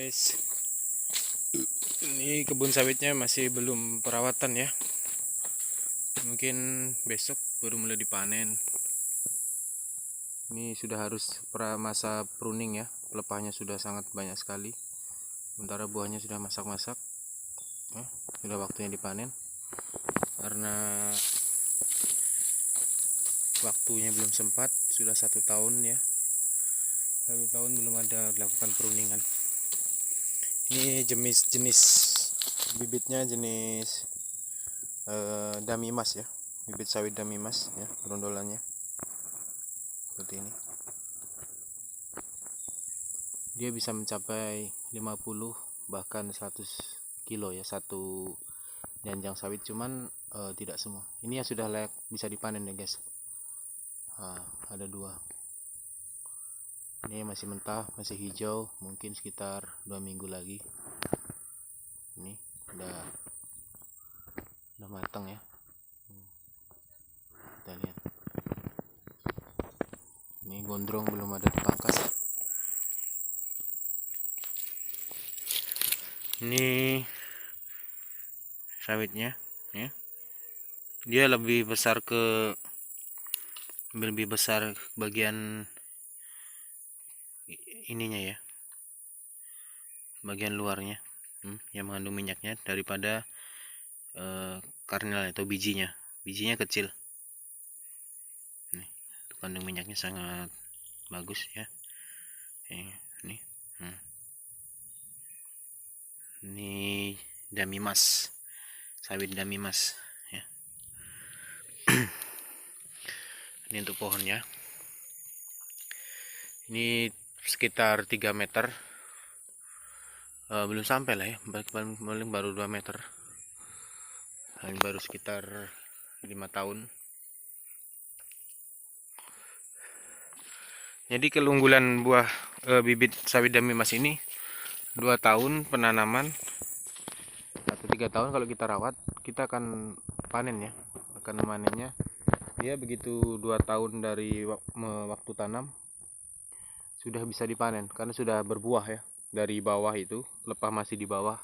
guys, ini kebun sawitnya masih belum perawatan ya. Mungkin besok baru mulai dipanen. Ini sudah harus masa pruning ya. Pelepahnya sudah sangat banyak sekali. Sementara buahnya sudah masak-masak. Sudah waktunya dipanen. Karena waktunya belum sempat, sudah 1 tahun ya. 1 tahun belum ada dilakukan pruningan. Ini jenis bibitnya jenis Damimas ya, bibit sawit Damimas ya, berondolannya seperti ini. Dia bisa mencapai 50 bahkan 100 kilo ya, satu janjang sawit, cuman tidak semua. Ini yang sudah layak bisa dipanen ya guys. Ada 2. Ini masih mentah, masih hijau, mungkin sekitar 2 minggu lagi. Ini udah matang ya. Kita lihat. Ini gondrong belum ada dipangkas. Ini sawitnya ya. Dia lebih besar bagian ininya ya, bagian luarnya yang mengandung minyaknya daripada karnel atau bijinya kecil. Nih, kandung minyaknya sangat bagus ya. Ini Damimas, sawit Damimas ya. Ini untuk pohonnya. Ini sekitar 3 meter, belum sampai lah ya, paling baru 2 meter. Ini baru sekitar 5 tahun. Jadi keunggulan buah bibit sawit Damimas ini 2 tahun penanaman atau 3 tahun kalau kita rawat, kita akan panen ya, akan memanennya. Dia begitu 2 tahun dari waktu tanam sudah bisa dipanen karena sudah berbuah ya. Dari bawah itu, pelepah masih di bawah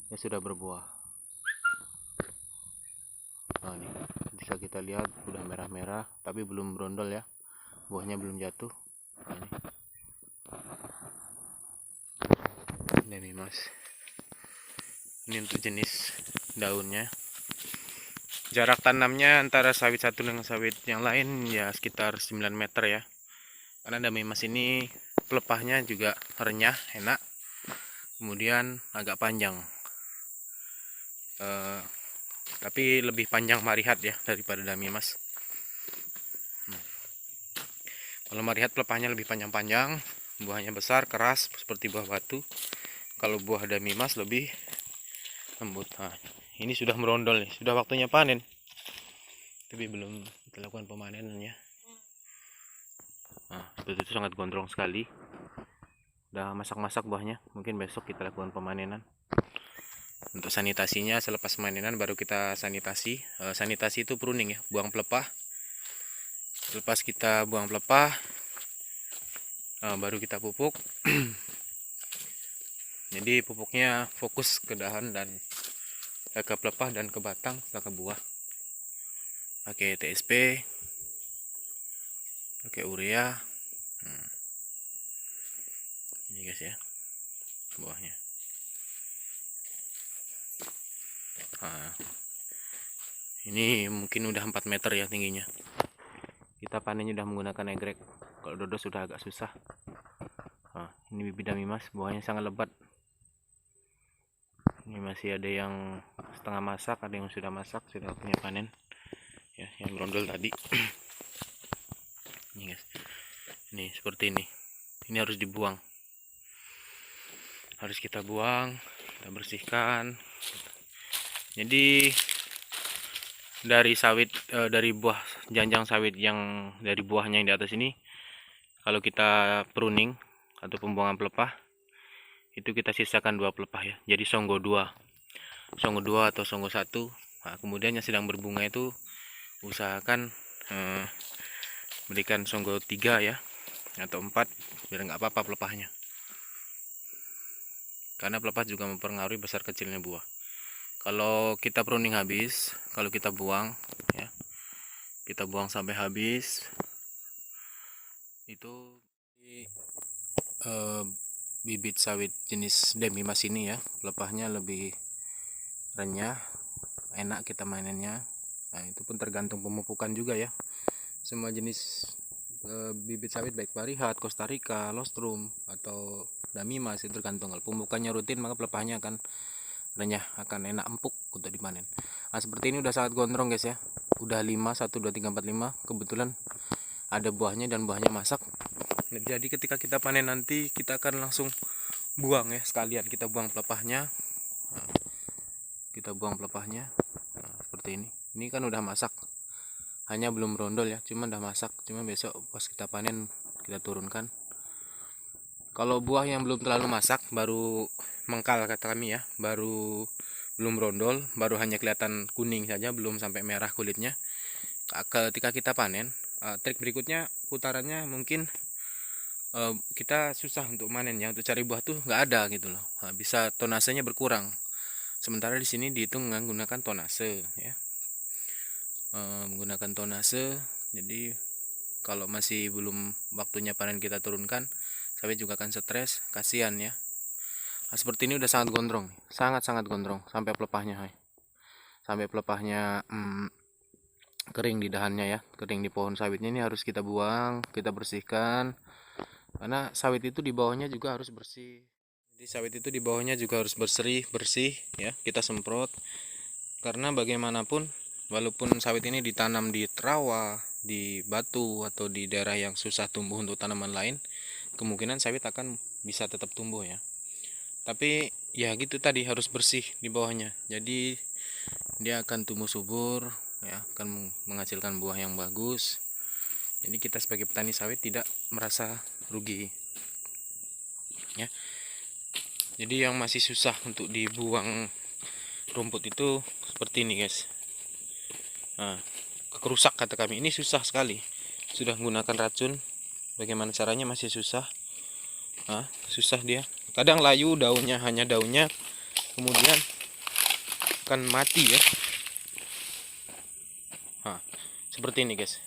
ya, sudah berbuah. Nah, ini bisa kita lihat udah merah-merah tapi belum berondol ya, buahnya belum jatuh. Nah, ini mas, ini untuk jenis daunnya. Jarak tanamnya antara sawit satu dengan sawit yang lain ya sekitar 9 meter ya. Karena Damimas ini pelepahnya juga renyah, enak, kemudian agak panjang, tapi lebih panjang Marihat ya daripada Damimas. Kalau Marihat pelepahnya lebih panjang-panjang, buahnya besar, keras seperti buah batu. Kalau buah Damimas lebih lembut. Ini sudah merondol nih, sudah waktunya panen, tapi belum kita lakukan pemanenannya. Seperti itu, sangat gondrong sekali. Udah masak-masak buahnya, mungkin besok kita lakukan pemanenan. Untuk sanitasinya selepas pemanenan baru kita sanitasi. Sanitasi itu pruning ya, buang pelepah. Lepas kita buang pelepah, baru kita pupuk. Jadi pupuknya fokus ke dahan dan ke pelepah dan ke batang, ke buah. Pakai TSP, pakai urea. Ini guys ya, buahnya. Ini mungkin udah 4 meter ya tingginya. Kita panennya udah menggunakan egrek. Kalau dodo sudah agak susah. Ini bibit Damimas, buahnya sangat lebat. Ini masih ada yang setengah masak, ada yang sudah masak, sudah punya panen ya, yang berondol tadi. Ini guys, ini seperti ini. Ini harus dibuang, harus kita buang, kita bersihkan. Jadi dari sawit, dari buah janjang sawit yang dari buahnya yang di atas ini, kalau kita pruning atau pembuangan pelepah, itu kita sisakan 2 pelepah ya. Jadi songgo 2 atau songgo 1. Kemudian yang sedang berbunga itu usahakan berikan songgo 3 ya, atau 4, biar nggak apa-apa pelepahnya. karena pelepah juga mempengaruhi besar kecilnya buah. Kalau kita pruning habis, kalau kita buang ya, kita buang sampai habis, itu eh, bibit sawit jenis Demimas ini ya, pelepahnya lebih renyah, enak kita mainannya. Nah, itu pun tergantung pemupukan juga ya. Semua jenis bibit sawit baik Parihat, Costa Rica, Lostrum atau Damimas itu tergantung. Kalau pemupukannya rutin maka pelepahnya akan renyah, akan enak empuk untuk dipanen. Nah, seperti ini udah sangat gondrong guys ya. Udah 5 1 2 3 4 5. Kebetulan ada buahnya dan buahnya masak. Jadi ketika kita panen nanti kita akan langsung buang ya, sekalian kita buang pelepahnya. Nah, kita buang pelepahnya. Nah, seperti ini. Ini kan udah masak. Hanya belum rondol ya, cuma udah masak. Cuma besok pas kita panen kita turunkan. Kalau buah yang belum terlalu masak, baru mengkal kata kami ya, baru belum rondol, baru hanya kelihatan kuning saja, belum sampai merah kulitnya. Ketika kita panen, trik berikutnya putarannya mungkin kita susah untuk manennya, untuk cari buah tuh nggak ada gitu loh. Bisa tonasenya berkurang. Sementara di sini dihitung menggunakan tonase ya. Menggunakan tonase, jadi kalau masih belum waktunya panen kita turunkan, sawit juga akan stres, kasihan ya. Nah, seperti ini udah sangat gondrong, sangat gondrong sampai pelepahnya, sampai pelepahnya kering di dahannya ya, kering di pohon sawitnya. Ini harus kita buang, kita bersihkan, karena sawit itu di bawahnya juga harus bersih. Jadi sawit itu di bawahnya juga harus bersih ya, kita semprot, karena bagaimanapun walaupun sawit ini ditanam di rawa, di batu atau di daerah yang susah tumbuh untuk tanaman lain, kemungkinan sawit akan bisa tetap tumbuh ya. Tapi ya gitu tadi, harus bersih di bawahnya. Jadi dia akan tumbuh subur ya, akan menghasilkan buah yang bagus. Jadi kita sebagai petani sawit tidak merasa rugi ya. Jadi yang masih susah untuk dibuang rumput itu seperti ini guys. Nah, kerusak kata kami, ini susah sekali. Sudah menggunakan racun, bagaimana caranya masih susah. Nah, susah dia. Kadang layu daunnya, hanya daunnya, kemudian akan mati ya. Nah, seperti ini guys.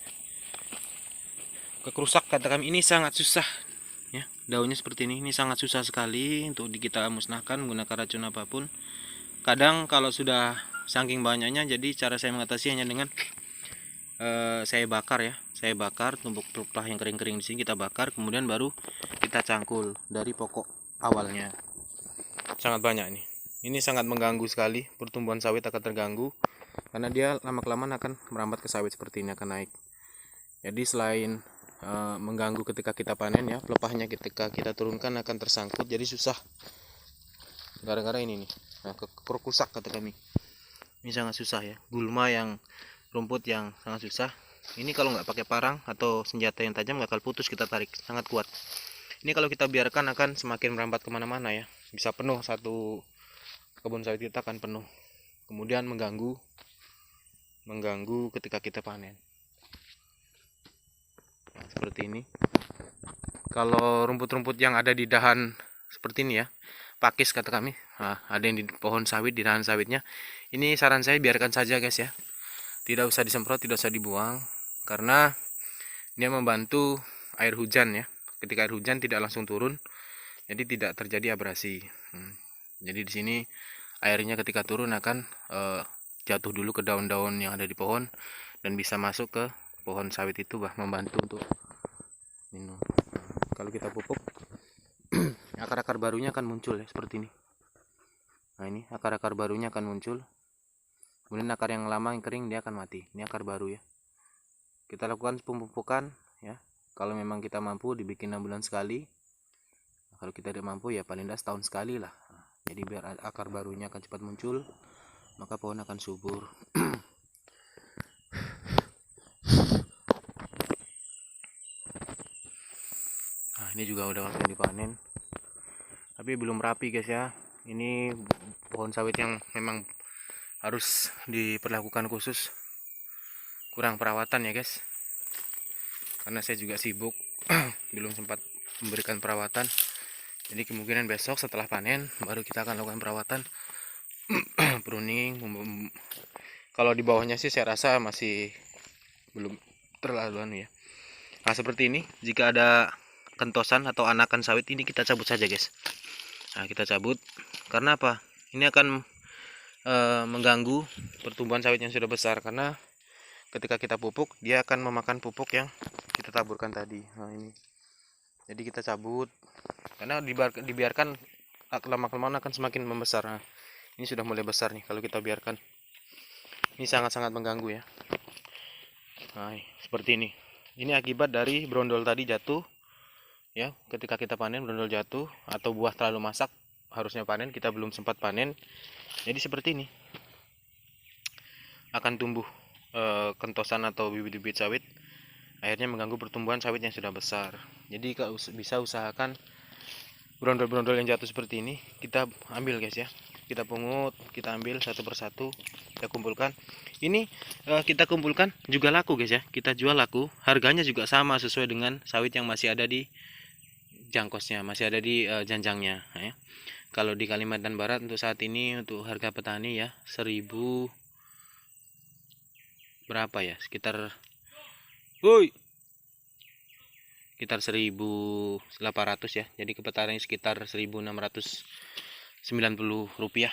Kerusak kata kami, ini sangat susah ya. Daunnya seperti ini sangat susah sekali untuk kita musnahkan menggunakan racun apapun. Kadang kalau sudah saking banyaknya, jadi cara saya mengatasi hanya dengan saya bakar ya. Saya bakar tumpuk pelepah yang kering-kering di sini, kita bakar, kemudian baru kita cangkul dari pokok awalnya. Sangat banyak nih. Ini sangat mengganggu sekali, pertumbuhan sawit akan terganggu karena dia lama-kelamaan akan merambat ke sawit seperti ini, akan naik. Jadi selain mengganggu ketika kita panen ya, pelepahnya ketika kita turunkan akan tersangkut, jadi susah gara-gara ini nih. Nah, kerusak kata kami, ini sangat susah ya. Gulma yang rumput yang sangat susah. Ini kalau nggak pakai parang atau senjata yang tajam nggak akan putus, kita tarik sangat kuat. Ini kalau kita biarkan akan semakin merambat kemana-mana ya, bisa penuh satu kebun sawit kita akan penuh, kemudian mengganggu ketika kita panen. Nah, seperti ini. Kalau rumput-rumput yang ada di dahan seperti ini ya, pakis kata kami, nah, ada yang di pohon sawit, di dahan sawitnya, ini saran saya biarkan saja guys ya, tidak usah disemprot, tidak usah dibuang, karena dia membantu air hujan ya. Ketika air hujan tidak langsung turun, jadi tidak terjadi abrasi. Jadi di sini airnya ketika turun akan jatuh dulu ke daun-daun yang ada di pohon dan bisa masuk ke pohon sawit itu, membantu untuk minum. Kalau kita pupuk, akar-akar barunya akan muncul ya, seperti ini. Nah, ini akar-akar barunya akan muncul. Kemudian akar yang lama yang kering dia akan mati. Ini akar baru ya. Kita lakukan pemupukan ya. Kalau memang kita mampu dibikin 6 bulan sekali. Kalau kita tidak mampu ya paling tidak setahun sekali lah. Jadi biar akar barunya akan cepat muncul, maka pohon akan subur. Nah, ini juga udah waktunya dipanen. Tapi belum rapi guys ya. Ini pohon sawit yang memang harus diperlakukan khusus. Kurang perawatan ya guys. Karena saya juga sibuk, belum sempat memberikan perawatan. Jadi kemungkinan besok setelah panen baru kita akan lakukan perawatan pruning. Kalau di bawahnya sih saya rasa masih belum terlalu ya. Nah seperti ini, jika ada kentosan atau anakan sawit ini kita cabut saja guys. Nah kita cabut karena apa? Ini akan mengganggu pertumbuhan sawit yang sudah besar, karena ketika kita pupuk dia akan memakan pupuk yang kita taburkan tadi. Nah ini, jadi kita cabut karena dibiarkan lama-kelamaan akan semakin membesar. Nah, ini sudah mulai besar nih kalau kita biarkan. Ini sangat-sangat mengganggu ya. Nah seperti ini. Ini akibat dari brondol tadi jatuh ya. Ketika kita panen brondol jatuh atau buah terlalu masak, harusnya panen kita belum sempat panen. Jadi seperti ini akan tumbuh kentosan atau bibit-bibit sawit, akhirnya mengganggu pertumbuhan sawit yang sudah besar. Jadi kalau bisa usahakan brondol-brondol yang jatuh seperti ini kita ambil guys ya. Kita pungut, kita ambil satu persatu, kita kumpulkan. Ini kita kumpulkan juga laku guys ya, kita jual laku, harganya juga sama sesuai dengan sawit yang masih ada di jangkosnya, masih ada di janjangnya ya. Kalau di Kalimantan Barat untuk saat ini untuk harga petani ya 1000 berapa ya, sekitar 1.800 ya. Jadi ke petani sekitar 1.690 rupiah.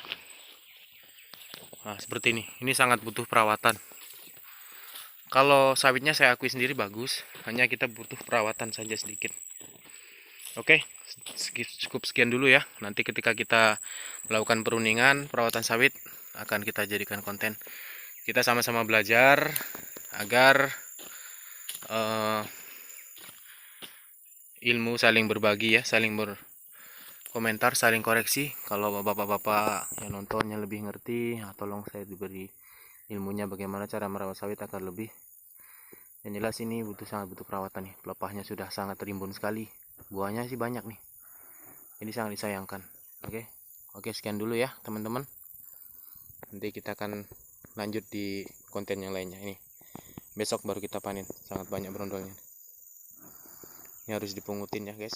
Nah seperti ini. Ini sangat butuh perawatan. Kalau sawitnya saya akui sendiri bagus, hanya kita butuh perawatan saja sedikit. Oke, cukup sekian dulu ya. Nanti ketika kita melakukan peruningan, perawatan sawit akan kita jadikan konten. Kita sama-sama belajar agar ilmu saling berbagi ya, saling berkomentar, saling koreksi. Kalau bapak-bapak yang nontonnya lebih ngerti, tolong saya diberi ilmunya bagaimana cara merawat sawit agar lebih. Yang jelas ini sangat butuh perawatan nih. Pelepahnya sudah sangat rimbun sekali. Buahnya sih banyak nih. Ini sangat disayangkan. Oke, sekian dulu ya teman-teman. Nanti kita akan lanjut di konten yang lainnya. Ini besok baru kita panen. Sangat banyak brondolnya. Ini harus dipungutin ya guys.